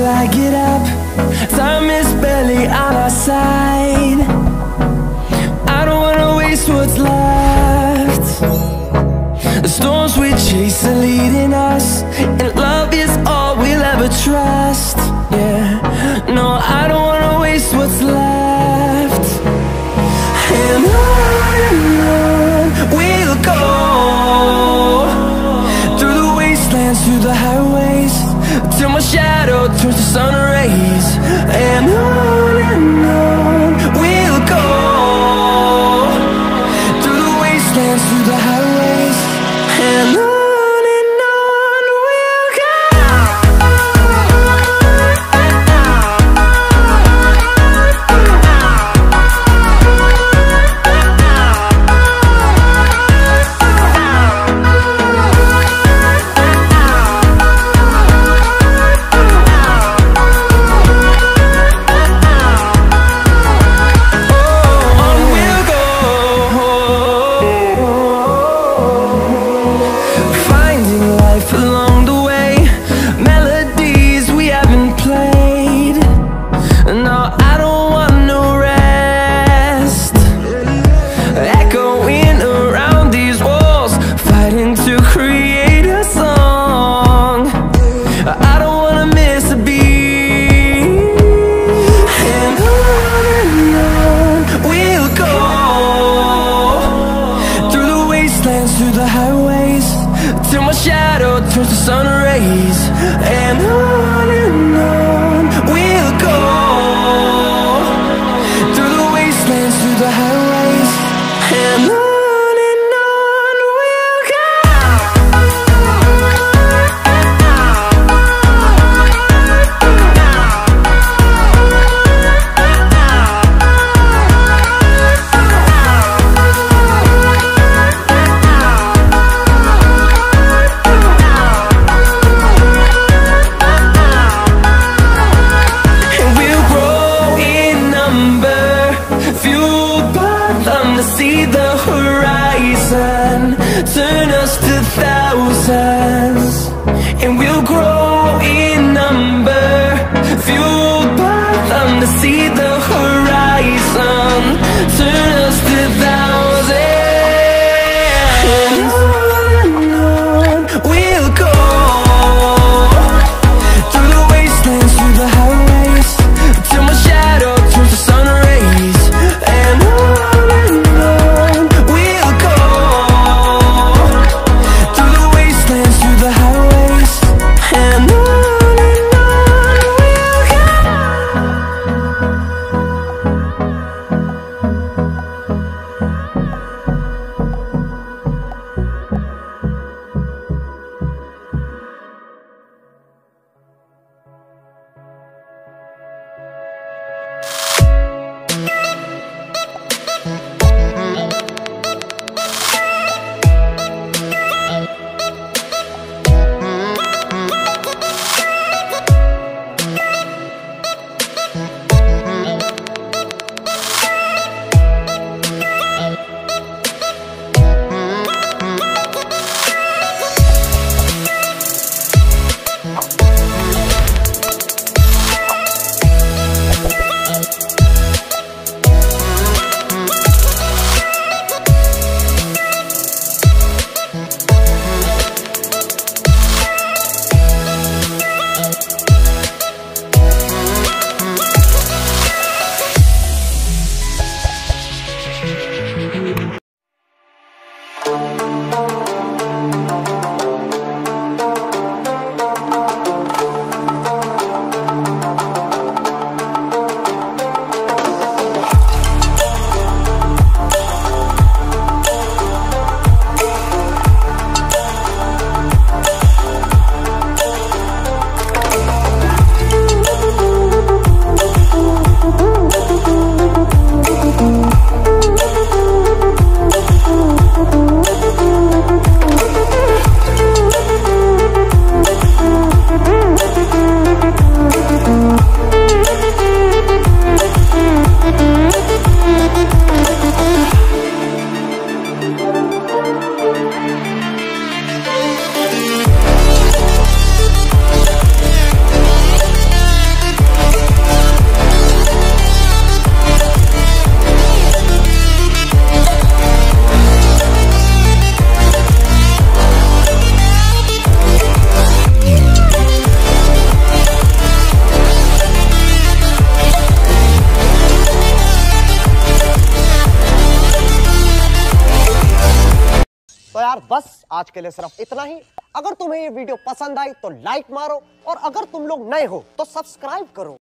I get up. Time is barely on our side. I don't wanna waste what's left. The storms we chase are leading us, and love is all we'll ever trust. Yeah, no, I don't wanna waste what's left. And on we'll go, through the wastelands, through the highways, till my shadow turns to sun rays. And on we'll go, through the wastelands, through the highways, and on we'll go. यार बस आज के लिए सिर्फ इतना ही। अगर तुम्हें ये वीडियो पसंद आई तो लाइक मारो, और अगर तुम लोग नए हो तो सब्सक्राइब करो।